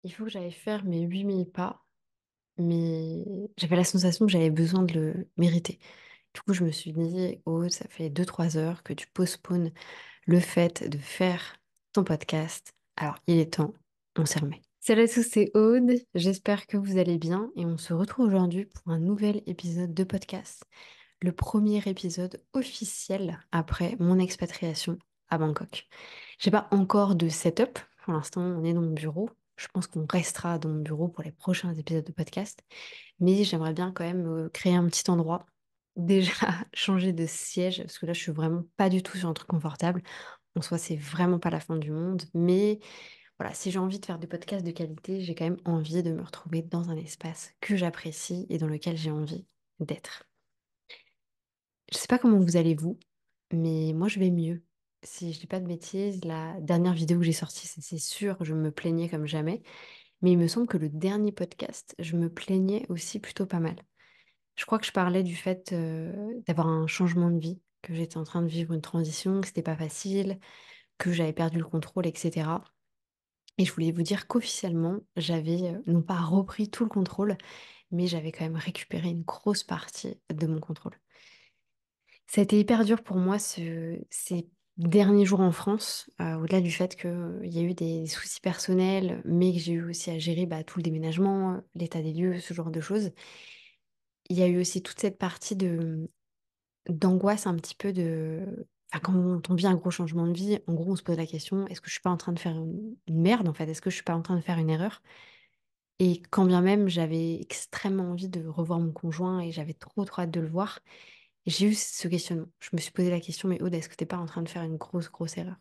Il faut que j'aille faire mes 8 000 pas, mais j'avais la sensation que j'avais besoin de le mériter. Du coup, je me suis dit, oh, ça fait 2 3 heures que tu postpones le fait de faire ton podcast. Alors, il est temps, on s'y remet. Salut à tous, c'est Aude. J'espère que vous allez bien et on se retrouve aujourd'hui pour un nouvel épisode de podcast. Le premier épisode officiel après mon expatriation à Bangkok. J'ai pas encore de setup. Pour l'instant, on est dans mon bureau. Je pense qu'on restera dans mon bureau pour les prochains épisodes de podcast. Mais j'aimerais bien quand même créer un petit endroit. Déjà, changer de siège, parce que là, je suis vraiment pas du tout sur un truc confortable. En soi, c'est vraiment pas la fin du monde. Mais voilà, si j'ai envie de faire des podcasts de qualité, j'ai quand même envie de me retrouver dans un espace que j'apprécie et dans lequel j'ai envie d'être. Je sais pas comment vous allez vous, mais moi je vais mieux. Si je dis pas de bêtises, la dernière vidéo que j'ai sortie, c'est sûr, je me plaignais comme jamais. Mais il me semble que le dernier podcast, je me plaignais aussi plutôt pas mal. Je crois que je parlais du fait d'avoir un changement de vie, que j'étais en train de vivre une transition, que c'était pas facile, que j'avais perdu le contrôle, etc. Et je voulais vous dire qu'officiellement, j'avais non pas repris tout le contrôle, mais j'avais quand même récupéré une grosse partie de mon contrôle. Ça a été hyper dur pour moi ces derniers jours en France, au-delà du fait qu'il y a eu des soucis personnels, mais que j'ai eu aussi à gérer tout le déménagement, l'état des lieux, ce genre de choses. Il y a eu aussi toute cette partie d'angoisse un petit peu de... Enfin, quand on vit un gros changement de vie, en gros, on se pose la question, est-ce que je suis pas en train de faire une merde, en fait? Est-ce que je suis pas en train de faire une erreur? Et quand bien même j'avais extrêmement envie de revoir mon conjoint et j'avais trop hâte de le voir, j'ai eu ce questionnement. Je me suis posé la question, mais Aude, est-ce que t'es pas en train de faire une grosse erreur?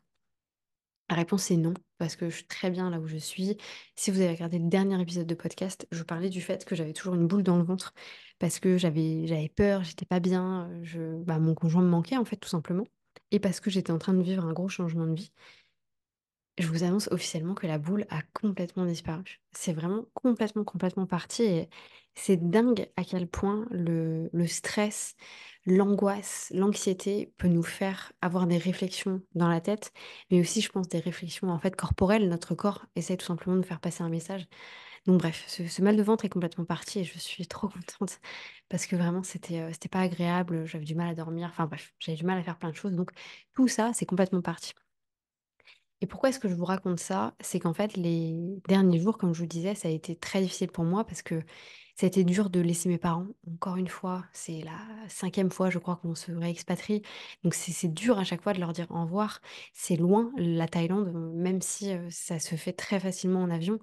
La réponse est non, parce que je suis très bien là où je suis. Si vous avez regardé le dernier épisode de podcast, je parlais du fait que j'avais toujours une boule dans le ventre, parce que j'avais peur, j'étais pas bien, mon conjoint me manquait en fait tout simplement, et parce que j'étais en train de vivre un gros changement de vie. Je vous annonce officiellement que la boule a complètement disparu. C'est vraiment complètement parti. Et c'est dingue à quel point le stress, l'angoisse, l'anxiété peut nous faire avoir des réflexions dans la tête, mais aussi, je pense, des réflexions en fait corporelles. Notre corps essaie tout simplement de faire passer un message. Donc bref, ce mal de ventre est complètement parti et je suis trop contente parce que vraiment, c'était pas agréable. J'avais du mal à dormir. Enfin bref, j'avais du mal à faire plein de choses. Donc tout ça, c'est complètement parti. Et pourquoi est-ce que je vous raconte ça? C'est qu'en fait, les derniers jours, comme je vous disais, ça a été très difficile pour moi parce que ça a été dur de laisser mes parents. Encore une fois, c'est la cinquième fois, je crois, qu'on se réexpatrie. Donc c'est dur à chaque fois de leur dire au revoir. C'est loin, la Thaïlande, même si ça se fait très facilement en avion.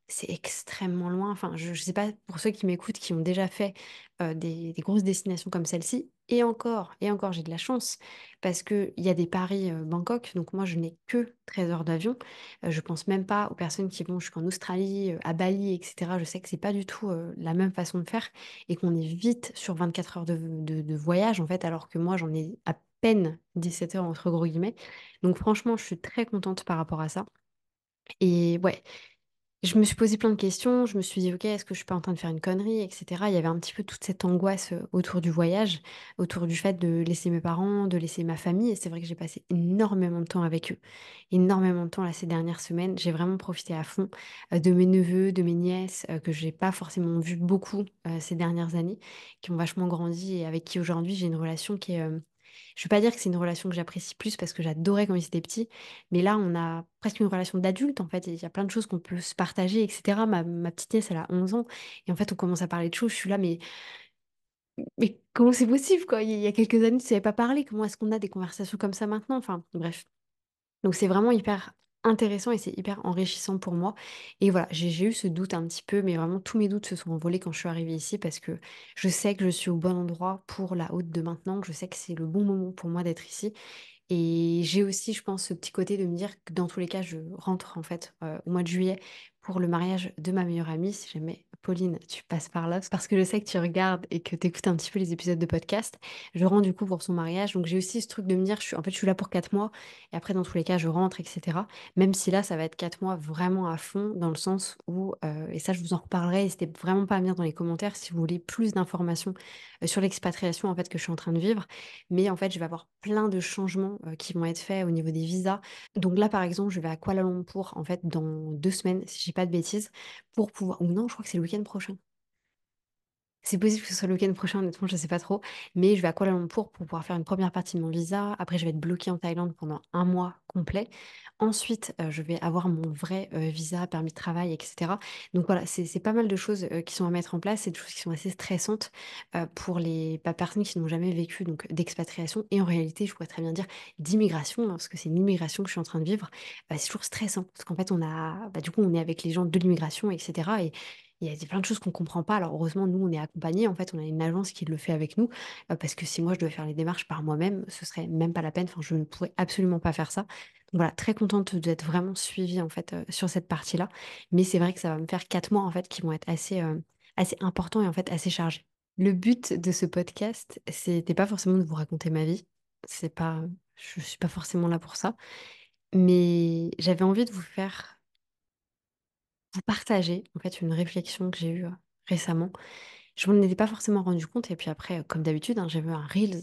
C'est extrêmement loin. Enfin, je ne sais pas pour ceux qui m'écoutent, qui ont déjà fait des grosses destinations comme celle-ci. Et encore, j'ai de la chance parce qu'il y a des Paris-Bangkok. Donc moi, je n'ai que 13 heures d'avion. Je pense même pas aux personnes qui vont jusqu'en Australie, à Bali, etc. Je sais que c'est pas du tout la même façon de faire et qu'on est vite sur 24 heures de voyage, en fait, alors que moi, j'en ai à peine 17 heures entre gros guillemets. Donc franchement, je suis très contente par rapport à ça. Et ouais, je me suis posé plein de questions, je me suis dit, ok, est-ce que je suis pas en train de faire une connerie, etc. Il y avait un petit peu toute cette angoisse autour du voyage, autour du fait de laisser mes parents, de laisser ma famille. Et c'est vrai que j'ai passé énormément de temps avec eux, énormément de temps là ces dernières semaines. J'ai vraiment profité à fond de mes neveux, de mes nièces, que j'ai pas forcément vu beaucoup ces dernières années, qui ont vachement grandi et avec qui aujourd'hui j'ai une relation qui est je ne vais pas dire que c'est une relation que j'apprécie plus parce que j'adorais quand ils étaient petits, mais là, on a presque une relation d'adulte en fait. Et il y a plein de choses qu'on peut se partager, etc. Ma petite nièce, elle a 11 ans. Et en fait, on commence à parler de choses. Je suis là, mais comment c'est possible, quoi? Il y a quelques années, tu ne savais pas parler. Comment est-ce qu'on a des conversations comme ça maintenant? Enfin, bref. Donc c'est vraiment hyper intéressant et c'est hyper enrichissant pour moi. Et voilà, j'ai eu ce doute un petit peu, mais vraiment tous mes doutes se sont envolés quand je suis arrivée ici parce que je sais que je suis au bon endroit pour la haute de maintenant, que je sais que c'est le bon moment pour moi d'être ici. Et j'ai aussi, je pense, ce petit côté de me dire que dans tous les cas, je rentre en fait au mois de juillet pour le mariage de ma meilleure amie. Si jamais, Pauline, tu passes par là, c'est parce que je sais que tu regardes et que tu écoutes un petit peu les épisodes de podcast. Je rentre du coup pour son mariage. Donc j'ai aussi ce truc de me dire, je suis là pour 4 mois et après, dans tous les cas, je rentre, etc. Même si là, ça va être 4 mois vraiment à fond dans le sens où, et ça, je vous en reparlerai, n'hésitez vraiment pas à me dire dans les commentaires si vous voulez plus d'informations sur l'expatriation en fait que je suis en train de vivre. Mais en fait, je vais avoir plein de changements qui vont être faits au niveau des visas. Donc là, par exemple, je vais à Kuala Lumpur en fait dans 2 semaines, si dis pas de bêtises, pour pouvoir... Ou non, je crois que c'est le week-end prochain. C'est possible que ce soit le week-end prochain, honnêtement, je ne sais pas trop. Mais je vais à Kuala Lumpur pour pouvoir faire une première partie de mon visa. Après, je vais être bloquée en Thaïlande pendant un mois complet. Ensuite, je vais avoir mon vrai visa, permis de travail, etc. Donc voilà, c'est pas mal de choses qui sont à mettre en place. C'est des choses qui sont assez stressantes pour les personnes qui n'ont jamais vécu donc d'expatriation. Et en réalité, je pourrais très bien dire d'immigration, hein, parce que c'est une immigration que je suis en train de vivre. C'est toujours stressant. Parce qu'en fait, du coup, on est avec les gens de l'immigration, etc. Il y a plein de choses qu'on comprend pas. Alors heureusement, nous, on est accompagnés. En fait, on a une agence qui le fait avec nous. Parce que si moi, je devais faire les démarches par moi-même, ce serait même pas la peine. Enfin, je ne pourrais absolument pas faire ça. Donc voilà, très contente d'être vraiment suivie en fait sur cette partie-là. Mais c'est vrai que ça va me faire 4 mois en fait qui vont être assez importants et en fait assez chargés. Le but de ce podcast, c'était pas forcément de vous raconter ma vie. C'est pas, je suis pas forcément là pour ça. Mais j'avais envie de vous partager en fait une réflexion que j'ai eue récemment. Je m'en étais pas forcément rendu compte et puis après, comme d'habitude, hein, j'ai vu un Reels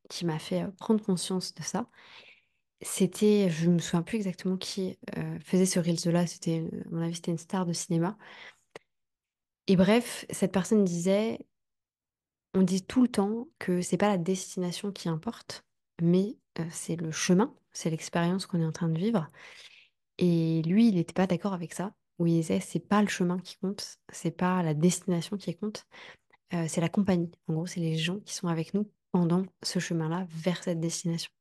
qui m'a fait prendre conscience de ça. C'était, je me souviens plus exactement qui faisait ce Reels-là, c'était, à mon avis, c'était une star de cinéma. Et bref, cette personne disait, on dit tout le temps que c'est pas la destination qui importe, mais c'est le chemin, c'est l'expérience qu'on est en train de vivre. Et lui, il n'était pas d'accord avec ça. Où il disait, c'est pas le chemin qui compte, c'est pas la destination qui compte, c'est la compagnie. En gros, c'est les gens qui sont avec nous pendant ce chemin-là vers cette destination.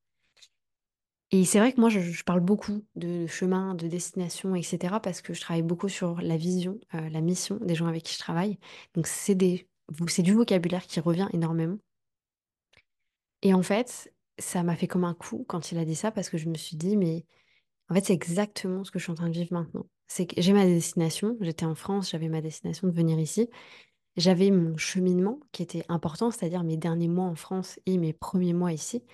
Et c'est vrai que moi, je parle beaucoup de chemin, de destination, etc. parce que je travaille beaucoup sur la vision, la mission des gens avec qui je travaille. Donc, c'est du vocabulaire qui revient énormément. Et en fait, ça m'a fait comme un coup quand il a dit ça parce que je me suis dit, mais en fait, c'est exactement ce que je suis en train de vivre maintenant. C'est que j'ai ma destination, j'étais en France, j'avais ma destination de venir ici. J'avais mon cheminement qui était important, c'est-à-dire mes derniers mois en France et mes premiers mois ici.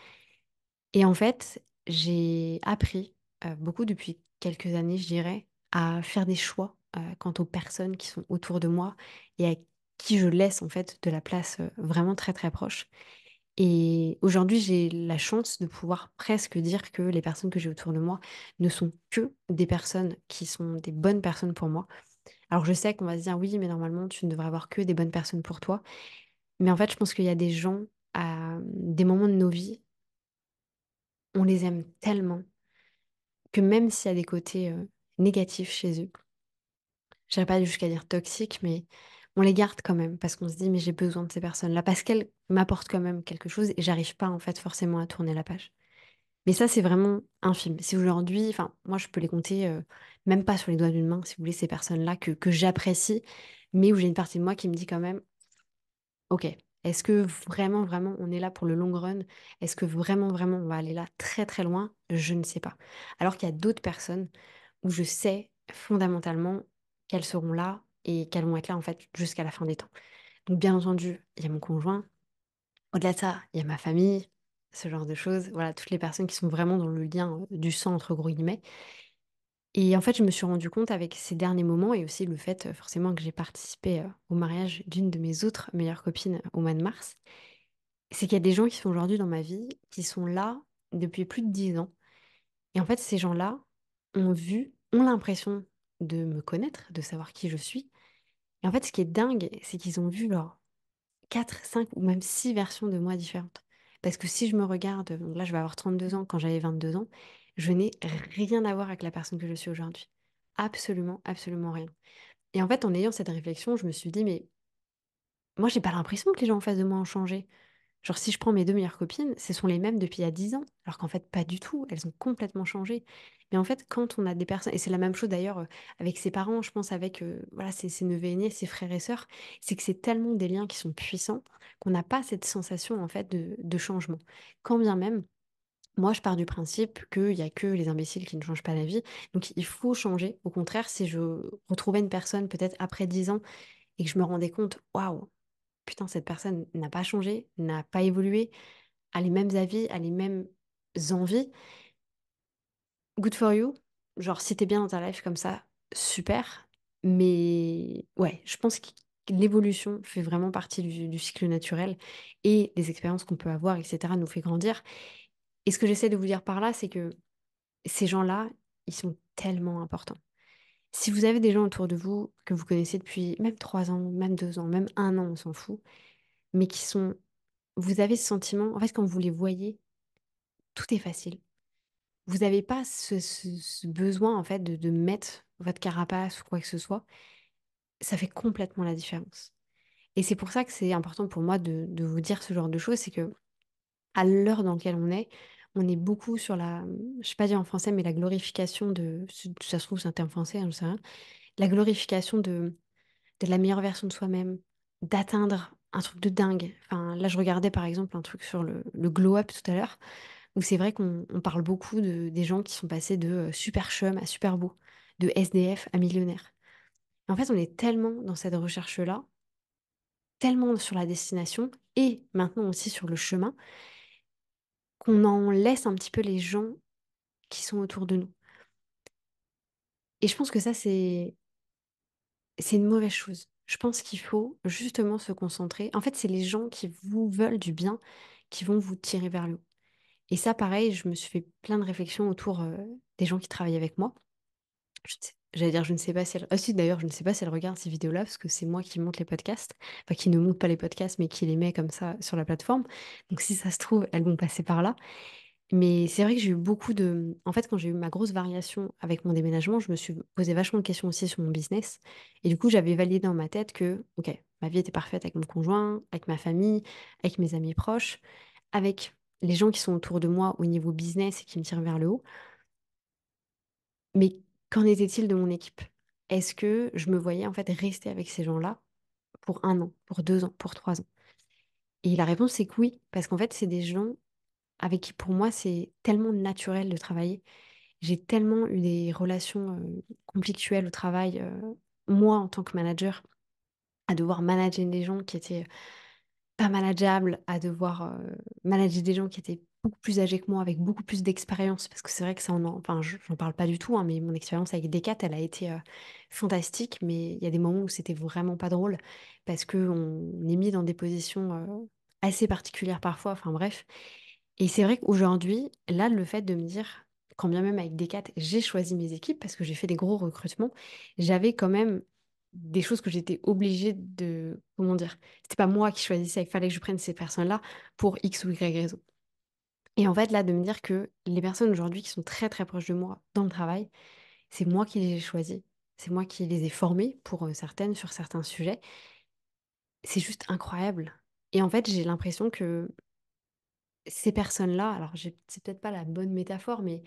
Et en fait, j'ai appris beaucoup depuis quelques années, je dirais, à faire des choix quant aux personnes qui sont autour de moi et à qui je laisse en fait de la place vraiment très très proche. Et aujourd'hui, j'ai la chance de pouvoir presque dire que les personnes que j'ai autour de moi ne sont que des personnes qui sont des bonnes personnes pour moi. Alors je sais qu'on va se dire oui, mais normalement, tu ne devrais avoir que des bonnes personnes pour toi. Mais en fait, je pense qu'il y a des gens à des moments de nos vies, on les aime tellement que même s'il y a des côtés négatifs chez eux, je n'irai pas jusqu'à dire toxiques, mais on les garde quand même parce qu'on se dit mais j'ai besoin de ces personnes-là parce qu'elles m'apportent quand même quelque chose et j'arrive pas en fait forcément à tourner la page. Mais ça, c'est vraiment infime. Si aujourd'hui, enfin, moi, je peux les compter même pas sur les doigts d'une main, si vous voulez, ces personnes-là que j'apprécie, mais où j'ai une partie de moi qui me dit quand même, ok, est-ce que vraiment, vraiment, on est là pour le long run? Est-ce que vraiment, vraiment, on va aller là très, très loin? Je ne sais pas. Alors qu'il y a d'autres personnes où je sais fondamentalement qu'elles seront là et qu'elles vont être là, en fait, jusqu'à la fin des temps. Donc, bien entendu, il y a mon conjoint. Au-delà de ça, il y a ma famille, ce genre de choses. Voilà, toutes les personnes qui sont vraiment dans le lien du sang, entre gros guillemets. Et en fait, je me suis rendu compte avec ces derniers moments et aussi le fait, forcément, que j'ai participé au mariage d'une de mes autres meilleures copines au mois de mars, c'est qu'il y a des gens qui sont aujourd'hui dans ma vie, qui sont là depuis plus de 10 ans. Et en fait, ces gens-là ont l'impression de me connaître, de savoir qui je suis. Et en fait, ce qui est dingue, c'est qu'ils ont vu leur 4, 5 ou même 6 versions de moi différentes. Parce que si je me regarde, donc là je vais avoir 32 ans quand j'avais 22 ans, je n'ai rien à voir avec la personne que je suis aujourd'hui. Absolument, absolument rien. Et en fait, en ayant cette réflexion, je me suis dit, mais moi, j'ai pas l'impression que les gens en face de moi ont changé. Genre, si je prends mes deux meilleures copines, ce sont les mêmes depuis il y a 10 ans, alors qu'en fait, pas du tout, elles ont complètement changé. Mais en fait, quand on a des personnes, et c'est la même chose d'ailleurs avec ses parents, je pense avec voilà, ses neveux et nièces, ses frères et sœurs, c'est que c'est tellement des liens qui sont puissants qu'on n'a pas cette sensation en fait de changement. Quand bien même, moi, je pars du principe qu'il n'y a que les imbéciles qui ne changent pas la vie, donc il faut changer. Au contraire, si je retrouvais une personne peut-être après 10 ans et que je me rendais compte, waouh, putain, cette personne n'a pas changé, n'a pas évolué, a les mêmes avis, a les mêmes envies, good for you. Genre, si t'es bien dans ta life comme ça, super. Mais ouais, je pense que l'évolution fait vraiment partie du cycle naturel et les expériences qu'on peut avoir, etc., nous fait grandir. Et ce que j'essaie de vous dire par là, c'est que ces gens-là, ils sont tellement importants. Si vous avez des gens autour de vous que vous connaissez depuis même 3 ans, même 2 ans, même 1 an, on s'en fout, mais qui sont... Vous avez ce sentiment, en fait, quand vous les voyez, tout est facile. Vous n'avez pas ce besoin, en fait, de mettre votre carapace ou quoi que ce soit. Ça fait complètement la différence. Et c'est pour ça que c'est important pour moi de vous dire ce genre de choses, c'est que à l'heure dans laquelle on est beaucoup sur la, je sais pas dire en français, mais la glorification de, ça se trouve c'est un terme français, hein, je sais rien, la glorification de la meilleure version de soi-même, d'atteindre un truc de dingue. Enfin, là, je regardais par exemple un truc sur le glow up tout à l'heure, où c'est vrai qu'on parle beaucoup des gens qui sont passés de super chum à super beau, de SDF à millionnaire. En fait, on est tellement dans cette recherche-là, tellement sur la destination et maintenant aussi sur le chemin, qu'on en laisse un petit peu les gens qui sont autour de nous. Et je pense que ça, c'est une mauvaise chose. Je pense qu'il faut justement se concentrer. En fait, c'est les gens qui vous veulent du bien qui vont vous tirer vers le haut. Et ça, pareil, je me suis fait plein de réflexions autour des gens qui travaillent avec moi. J'allais dire, je ne sais pas si elle... Ah si, d'ailleurs, je ne sais pas si elle regarde ces vidéos-là, parce que c'est moi qui monte les podcasts. Enfin, qui ne monte pas les podcasts, mais qui les met comme ça sur la plateforme. Donc, si ça se trouve, elles vont passer par là. Mais c'est vrai que j'ai eu beaucoup de... En fait, quand j'ai eu ma grosse variation avec mon déménagement, je me suis posé vachement de questions aussi sur mon business. Et du coup, j'avais validé dans ma tête que, OK, ma vie était parfaite avec mon conjoint, avec ma famille, avec mes amis proches, avec les gens qui sont autour de moi au niveau business et qui me tirent vers le haut. Mais qu'en était-il de mon équipe? Est-ce que je me voyais en fait rester avec ces gens-là pour 1 an, pour 2 ans, pour 3 ans? Et la réponse, c'est que oui, parce qu'en fait, c'est des gens avec qui, pour moi, c'est tellement naturel de travailler. J'ai tellement eu des relations conflictuelles au travail, moi en tant que manager, à devoir manager des gens qui étaient pas manageables, à devoir manager des gens qui étaient beaucoup plus âgés que moi, avec beaucoup plus d'expérience, parce que c'est vrai que ça, enfin, j'en parle pas du tout, hein, mais mon expérience avec Decat, elle a été fantastique, mais il y a des moments où c'était vraiment pas drôle, parce que on est mis dans des positions assez particulières parfois, enfin bref. Et c'est vrai qu'aujourd'hui, là, le fait de me dire, quand bien même avec Decat, j'ai choisi mes équipes parce que j'ai fait des gros recrutements, j'avais quand même des choses que j'étais obligée de, comment dire, c'était pas moi qui choisissais, il fallait que je prenne ces personnes-là pour X ou Y raison. Et en fait, là, de me dire que les personnes aujourd'hui qui sont très très proches de moi dans le travail, c'est moi qui les ai choisies, c'est moi qui les ai formées pour certaines sur certains sujets, c'est juste incroyable. Et en fait, j'ai l'impression que ces personnes-là, alors c'est peut-être pas la bonne métaphore, mais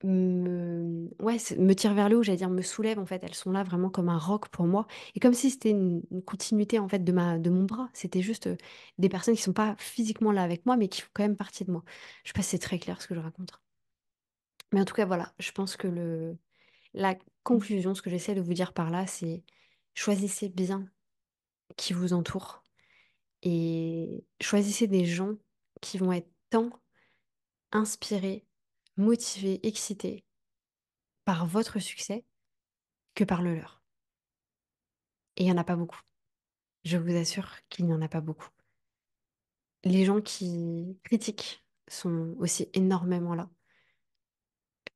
ouais, me tirent vers le haut, j'allais dire me soulèvent en fait. Elles sont là vraiment comme un roc pour moi. Et comme si c'était une continuité en fait de mon bras. C'était juste des personnes qui sont pas physiquement là avec moi, mais qui font quand même partie de moi. Je sais pas si c'est très clair ce que je raconte. Mais en tout cas, voilà, je pense que la conclusion, ce que j'essaie de vous dire par là, c'est choisissez bien qui vous entoure et choisissez des gens qui vont être tant inspirés, motivés, excités par votre succès que par le leur. Et il n'y en a pas beaucoup. Je vous assure qu'il n'y en a pas beaucoup. Les gens qui critiquent sont aussi énormément là.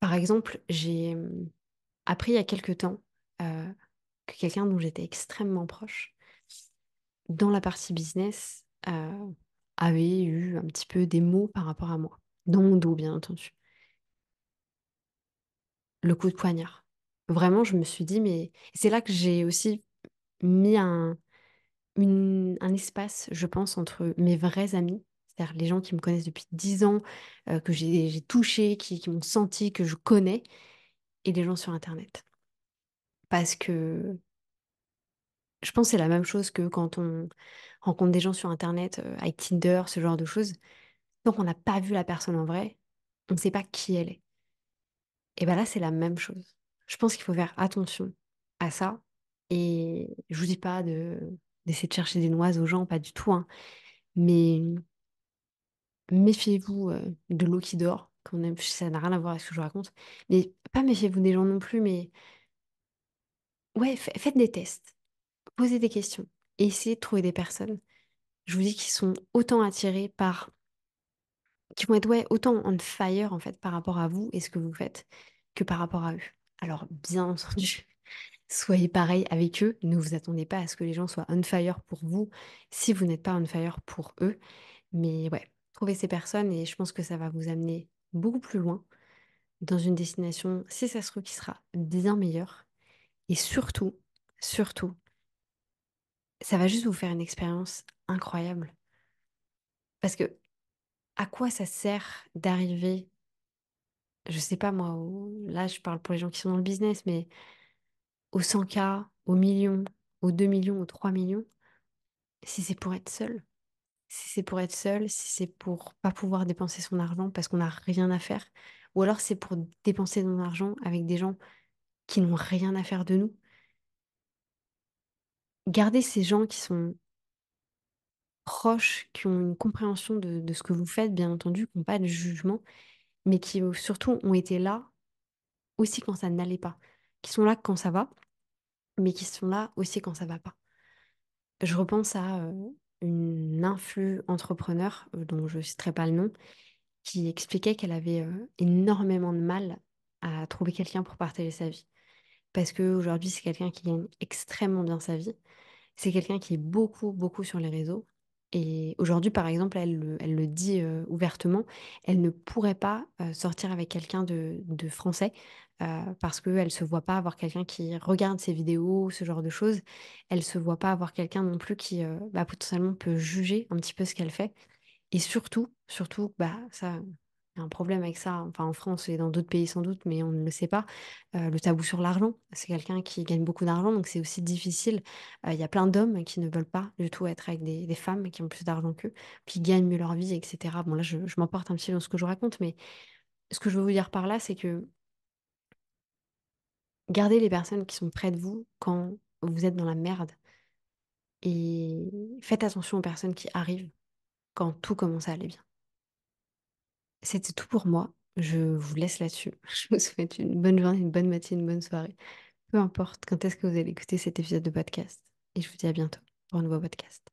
Par exemple, j'ai appris il y a quelque temps que quelqu'un dont j'étais extrêmement proche, dans la partie business, avait eu un petit peu des mots par rapport à moi. Dans mon dos, bien entendu. Le coup de poignard. Vraiment, je me suis dit, mais c'est là que j'ai aussi mis un espace, je pense, entre mes vrais amis, c'est-à-dire les gens qui me connaissent depuis 10 ans, que j'ai touché, qui m'ont senti, que je connais, et les gens sur Internet. Parce que je pense que c'est la même chose que quand on rencontre des gens sur Internet, avec Tinder, ce genre de choses. Donc on n'a pas vu la personne en vrai, on ne sait pas qui elle est. Et bien là, c'est la même chose. Je pense qu'il faut faire attention à ça. Et je vous dis pas d'essayer de chercher des noises aux gens, pas du tout, hein. Mais méfiez-vous de l'eau qui dort. Ça n'a rien à voir avec ce que je raconte. Mais pas méfiez-vous des gens non plus, mais ouais, faites des tests, posez des questions, et essayez de trouver des personnes, je vous dis, qui sont autant attirées par, qui vont être ouais, autant on fire en fait par rapport à vous et ce que vous faites que par rapport à eux. Alors, bien entendu. Soyez pareil avec eux. Ne vous attendez pas à ce que les gens soient on fire pour vous si vous n'êtes pas on fire pour eux. Mais ouais, trouvez ces personnes et je pense que ça va vous amener beaucoup plus loin dans une destination, si ça se trouve, qui sera bien meilleure. Et surtout, surtout, ça va juste vous faire une expérience incroyable. Parce que à quoi ça sert d'arriver, je sais pas moi, là je parle pour les gens qui sont dans le business, mais aux 100K, aux millions, aux 2 millions, aux 3 millions, si c'est pour être seul. Si c'est pour être seul, si c'est pour pas pouvoir dépenser son argent parce qu'on n'a rien à faire, ou alors c'est pour dépenser son argent avec des gens qui n'ont rien à faire de nous. Gardez ces gens qui sont proches, qui ont une compréhension de ce que vous faites, bien entendu, qui n'ont pas de jugement, mais qui surtout ont été là aussi quand ça n'allait pas, qui sont là quand ça va, mais qui sont là aussi quand ça va pas. Je repense à une influe entrepreneur, dont je ne citerai pas le nom, qui expliquait qu'elle avait énormément de mal à trouver quelqu'un pour partager sa vie. Parce qu'aujourd'hui, c'est quelqu'un qui gagne extrêmement bien sa vie. C'est quelqu'un qui est beaucoup, beaucoup sur les réseaux. Et aujourd'hui, par exemple, elle le dit ouvertement, elle ne pourrait pas sortir avec quelqu'un de français parce qu'elle ne se voit pas avoir quelqu'un qui regarde ses vidéos, ce genre de choses. Elle ne se voit pas avoir quelqu'un non plus qui potentiellement peut juger un petit peu ce qu'elle fait. Et surtout, bah ça, il y a un problème avec ça, enfin en France et dans d'autres pays sans doute, mais on ne le sait pas. Le tabou sur l'argent, c'est quelqu'un qui gagne beaucoup d'argent, donc c'est aussi difficile. Il y a plein d'hommes qui ne veulent pas du tout être avec des femmes qui ont plus d'argent qu'eux, qui gagnent mieux leur vie, etc. Bon là, je m'emporte un petit peu dans ce que je vous raconte, mais ce que je veux vous dire par là, c'est que gardez les personnes qui sont près de vous quand vous êtes dans la merde et faites attention aux personnes qui arrivent quand tout commence à aller bien. C'était tout pour moi. Je vous laisse là-dessus. Je vous souhaite une bonne journée, une bonne matinée, une bonne soirée. Peu importe quand est-ce que vous allez écouter cet épisode de podcast. Et je vous dis à bientôt pour un nouveau podcast.